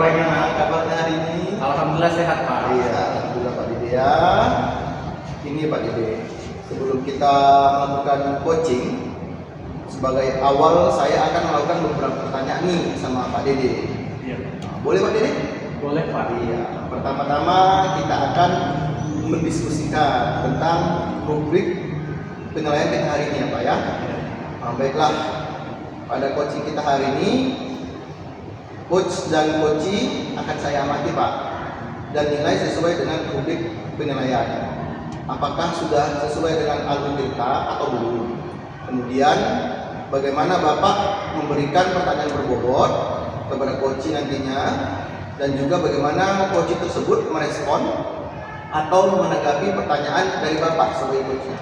bagaimana kabarnya hari ini? Alhamdulillah sehat Pak. Iya, alhamdulillah Pak Dede ya. Ini Pak Dede, sebelum kita melakukan coaching, sebagai awal saya akan melakukan beberapa pertanyaan nih sama Pak Dede. Iya. Boleh Pak Dede? Boleh Pak. Iya. Pertama-tama kita akan mendiskusikan tentang rubrik penilaian kita hari ini ya Pak ya. Baiklah, pada coaching kita hari ini, coach dan coachee akan saya amati Pak, dan nilai sesuai dengan rubrik penilaian. Apakah sudah sesuai dengan algoritma atau belum? Kemudian bagaimana Bapak memberikan pertanyaan berbobot kepada coachee nantinya, dan juga bagaimana coachee tersebut merespon atau menanggapi pertanyaan dari Bapak sebagai coachnya.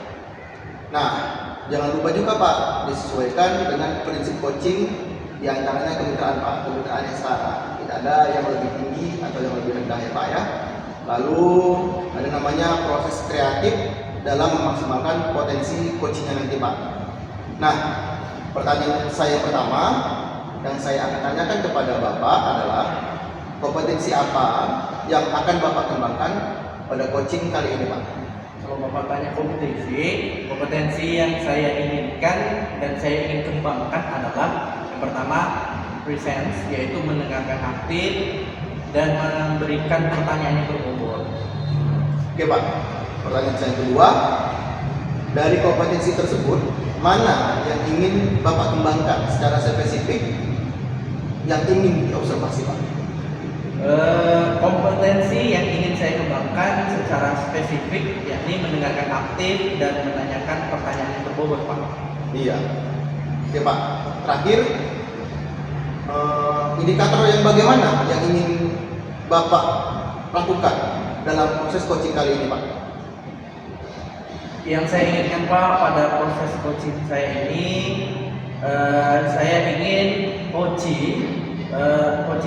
Nah, jangan lupa juga Pak, disesuaikan dengan prinsip coaching, diantaranya kemitraan Pak, kemitraan yang setara. Tidak ada yang lebih tinggi atau yang lebih rendah ya Pak ya. Lalu ada namanya proses kreatif dalam memaksimalkan potensi coachingnya nanti Pak. Nah, pertanyaan saya pertama yang saya akan tanyakan kepada Bapak adalah kompetensi apa yang akan Bapak kembangkan pada coaching kali ini Pak? Kalau Bapak tanya kompetensi yang saya inginkan dan saya ingin kembangkan adalah yang pertama presence, yaitu mendengarkan aktif dan memberikan pertanyaan yang berbobot. Oke Pak, pertanyaan saya kedua, dari kompetensi tersebut mana yang ingin Bapak kembangkan secara spesifik yang ingin diobservasi Pak? Kompetensi yang ingin saya kembangkan secara spesifik yakni mendengarkan aktif dan menanyakan pertanyaan yang berbobot Pak. Iya. Oke Pak, terakhir indikator yang bagaimana yang ingin Bapak lakukan dalam proses coaching kali ini Pak? Yang saya inginkan Pak pada proses coaching saya ini, saya ingin coaching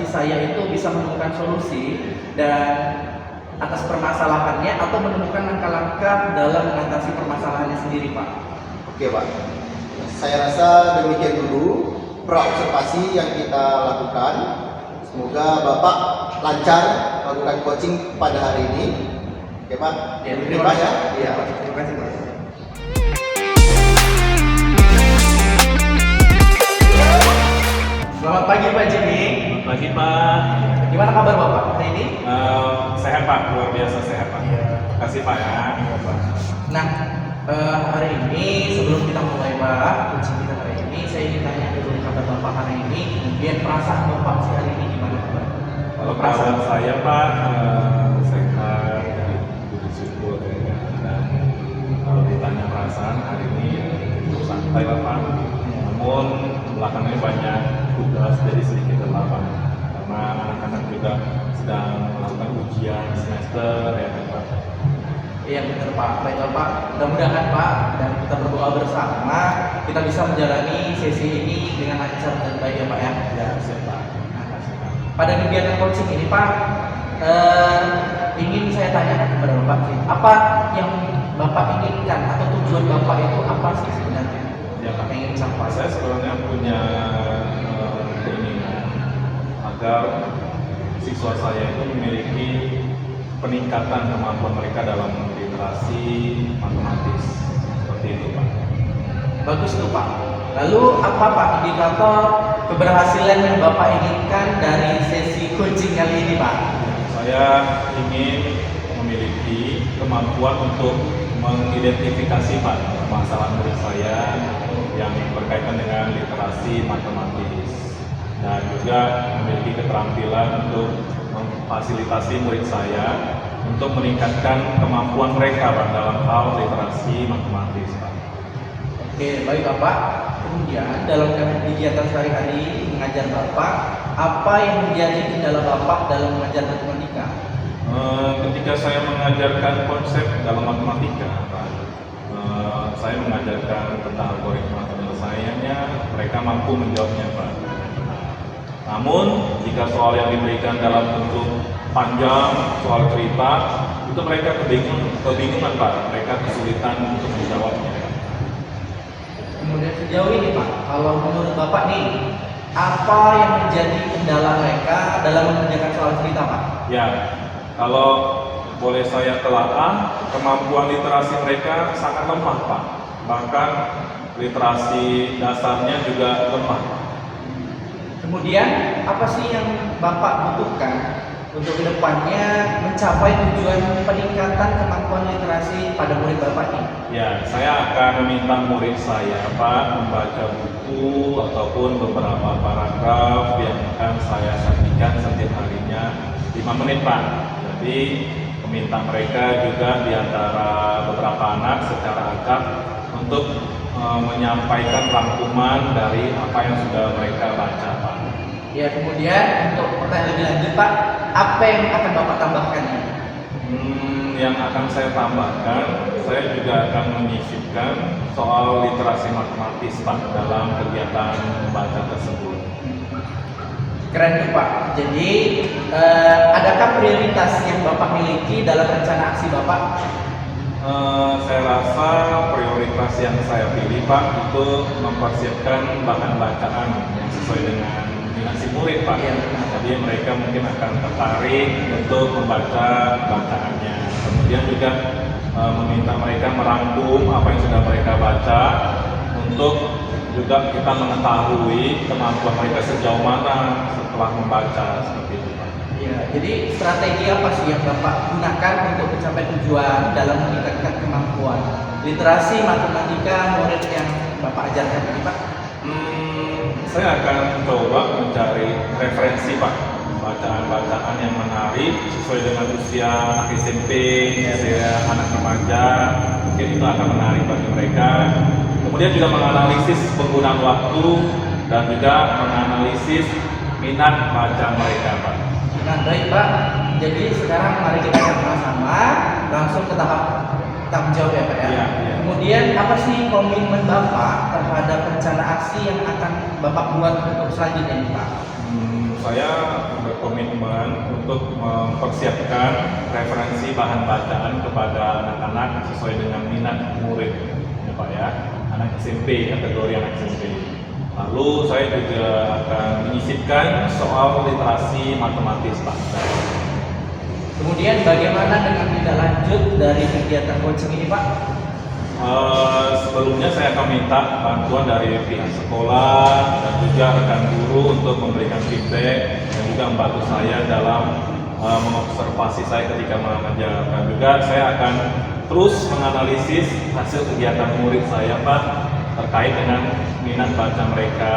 saya itu bisa menemukan solusi dan atas permasalahannya atau menemukan langkah-langkah dalam mengatasi permasalahannya sendiri Pak. Oke Pak, saya rasa demikian dulu pra-observasi yang kita lakukan. Semoga Bapak lancar melakukan coaching pada hari ini. Oke Pak, Ya, terima kasih ya. Iya. Terima kasih Pak. Selamat pagi Pak Jimmy. Selamat pagi Pak. Gimana kabar Bapak hari ini? Sehat Pak, luar biasa sehat Pak. Terima kasih Pak ya. Nah, hari ini sebelum kita mulai Pak, coaching kita hari ini, saya ingin tanya dulu kabar Bapak hari ini, kemudian perasaan Bapak hari ini gimana Pak? Kalau perasaan saya Pak, sehat, bersyukur ya. Dan kalau ditanya perasaan hari ini cukup santai lah Pak. Namun belakangan ini banyak tugas jadi sedikit terlambat karena anak-anak juga sedang melakukan ujian semester ya Pak. Iya benar Pak, baiklah Pak, mudah-mudahan Pak dan kita berdoa bersama kita bisa menjalani sesi ini dengan lancar dan baik ya Pak ya. Ya siap Pak. Pada kegiatan coaching ini Pak, ingin saya tanyakan kepada Bapak sih, apa yang Bapak inginkan atau tujuan Bapak itu apa sih sebenarnya? Ya Pak, Yang ingin disampaikan. saya sebenarnya punya keinginan agar siswa saya itu memiliki peningkatan kemampuan mereka dalam literasi matematis seperti itu Pak. Bagus tuh Pak. Lalu apa Pak indikator keberhasilan yang Bapak inginkan dari sesi coaching kali ini Pak? Saya ingin memiliki kemampuan untuk mengidentifikasi Pak masalah murid saya yang berkaitan dengan literasi matematis dan juga memiliki keterampilan untuk memfasilitasi murid saya untuk meningkatkan kemampuan mereka Pak dalam hal literasi matematis Pak. Oke, baik Bapak. Kemudian dalam kegiatan sehari-hari mengajar Bapak, apa yang menjadi kendala Bapak dalam mengajar matematika? Ketika saya mengajarkan konsep dalam matematika, Pak, saya mengajarkan tentang algoritma penyelesaiannya, mereka mampu menjawabnya Pak. Namun jika soal yang diberikan dalam bentuk panjang, soal cerita, itu mereka kebingungan Pak, mereka kesulitan untuk menjawabnya. Kemudian sejauh ini Pak, kalau menurut Bapak nih, apa yang menjadi kendala mereka dalam mengerjakan soal cerita, Pak? Ya, kalau boleh saya telaah, kemampuan literasi mereka sangat lemah, Pak. Bahkan literasi dasarnya juga lemah. Kemudian apa sih yang Bapak butuhkan untuk kedepannya mencapai tujuan peningkatan kemampuan literasi pada murid Bapak ini? Ya, saya akan meminta murid saya, Pak, membaca buku ataupun beberapa paragraf yang akan saya sajikan setiap harinya 5 menit, Pak. Jadi, meminta mereka juga di antara beberapa anak secara acak untuk menyampaikan rangkuman dari apa yang sudah mereka baca, Pak. Ya, kemudian untuk pertanyaan lebih lanjut, Pak, apa yang akan Bapak tambahkan ini? Yang akan saya tambahkan, saya juga akan menyisipkan soal literasi matematis, Pak, dalam kegiatan membaca tersebut. Keren tuh, Pak. Jadi, adakah prioritas yang Bapak miliki dalam rencana aksi Bapak? Saya rasa prioritas yang saya pilih, Pak, itu mempersiapkan bahan bacaan yang sesuai dengan minat si murid, Pak. Iya. Jadi mereka mungkin akan tertarik untuk membaca bacaannya. Kemudian juga meminta mereka merangkum apa yang sudah mereka baca untuk juga kita mengetahui kemampuan mereka sejauh mana setelah membaca seperti itu, Pak. Ya, jadi strategi apa sih yang Bapak gunakan untuk mencapai tujuan dalam meningkatkan kemampuan literasi matematika murid yang Bapak ajarkan ini, Pak? Saya akan coba mencari referensi, Pak, bacaan-bacaan yang menarik sesuai dengan usia anak SMP, usia anak remaja, mungkin itu akan menarik bagi mereka. Kemudian juga menganalisis penggunaan waktu dan juga menganalisis minat baca mereka, Pak. Nah, baik, Pak. Jadi sekarang mari kita sama-sama langsung ke tahap tanggung jawab ya, Pak ya. Iya, iya. Kemudian apa sih komitmen Bapak terhadap rencana aksi yang akan Bapak buat untuk selanjutnya ini, Pak? Saya berkomitmen untuk mempersiapkan referensi bahan bacaan kepada anak-anak sesuai dengan minat murid, ya Pak ya, anak SMP, kategori anak SMP. Lalu saya juga akan menyisipkan soal literasi matematis, Pak. Kemudian bagaimana dengan tindak lanjut dari kegiatan coaching ini, Pak? Sebelumnya saya akan minta bantuan dari pihak sekolah dan juga rekan guru untuk memberikan feedback dan juga membantu saya dalam mengobservasi saya ketika mengajarkan. Juga saya akan terus menganalisis hasil kegiatan murid saya, Pak, terkait dengan minat baca mereka,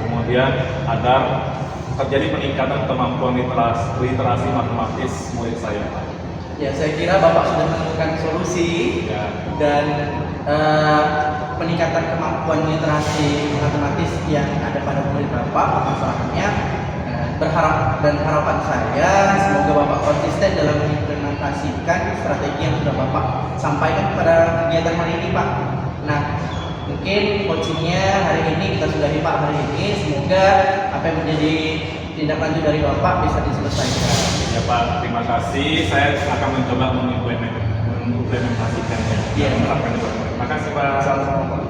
kemudian agar terjadi peningkatan kemampuan literasi matematis murid saya, Pak. Ya, saya kira Bapak sudah menemukan solusi Ya. dan peningkatan kemampuan literasi matematis yang ada pada murid Bapak masalahnya. Berharap dan harapan saya semoga Bapak konsisten dalam mengimplementasikan strategi yang sudah Bapak sampaikan pada kegiatan hari ini, Pak. Nah, mungkin coachingnya hari ini kita sudahi, Pak, hari ini. Semoga apa yang menjadi tindak lanjut dari Bapak bisa diselesaikan. Ya Pak, terima kasih. Saya akan mencoba mengimplementasikannya. Iya. Menerapkan itu. Terima kasih, Pak. Sama-sama, Pak.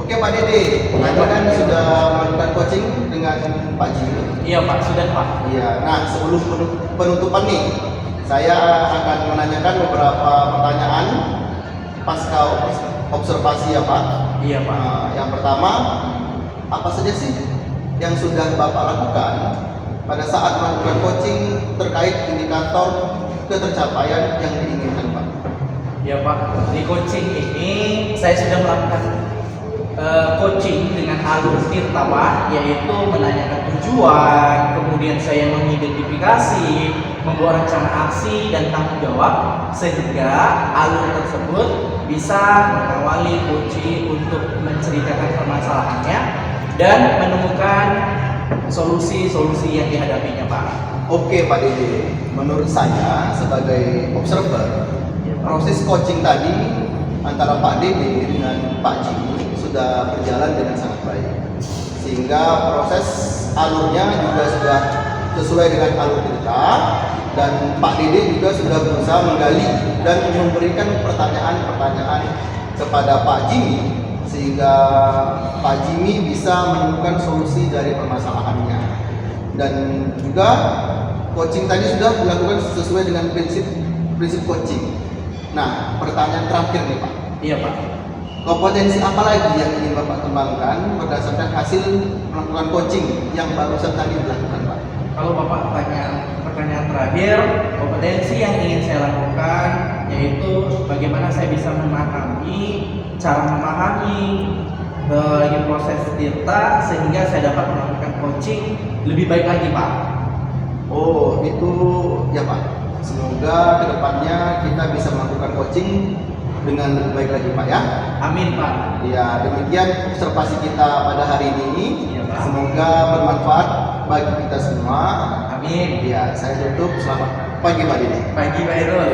Oke Pak Dede, Anda kan sudah melakukan coaching dengan Pak Jimmy. Iya, Pak, sudah, Pak. Iya, nah sebelum penutupan nih, saya akan menanyakan beberapa pertanyaan pasca observasi ya Pak. Iya, Pak. Yang pertama, apa saja sih yang sudah Bapak lakukan pada saat melakukan coaching terkait indikator ketercapaian yang diinginkan, Pak? Ya, Pak, di coaching ini saya sudah melakukan coaching dengan alur tirta, Pak, yaitu menanyakan tujuan, kemudian saya mengidentifikasi, membuat rencana aksi dan tanggung jawab, sehingga alur tersebut bisa mengawali coaching untuk menceritakan permasalahannya dan menemukan solusi-solusi yang dihadapinya, Pak. Oke Pak Dede, menurut saya sebagai observer, proses coaching tadi antara Pak Dede dengan Pak Jimmy sudah berjalan dengan sangat baik, sehingga proses alurnya juga sudah sesuai dengan alur kita, dan Pak Dede juga sudah berusaha menggali dan memberikan pertanyaan-pertanyaan kepada Pak Jimmy sehingga Pak Jimmy bisa menemukan solusi dari permasalahannya. Dan juga coaching tadi sudah dilakukan sesuai dengan prinsip coaching. Nah, pertanyaan terakhir nih Pak. Iya Pak. Kompetensi apa lagi yang ingin Bapak kembangkan berdasarkan hasil melakukan coaching yang barusan tadi dilakukan Pak? Kalau Bapak pertanyaan terakhir, kompetensi yang ingin saya lakukan yaitu bagaimana saya bisa cara memahami proses tirta sehingga saya dapat melakukan coaching lebih baik lagi Pak. Oh, itu ya Pak. Semoga kedepannya kita bisa melakukan coaching dengan lebih baik lagi Pak ya. Amin Pak. Ya, demikian observasi kita pada hari ini. Iya, Pak. Semoga bermanfaat bagi kita semua. Amin. Ya, saya tutup. Selamat pagi Pak Didi. Pagi Pak Irul.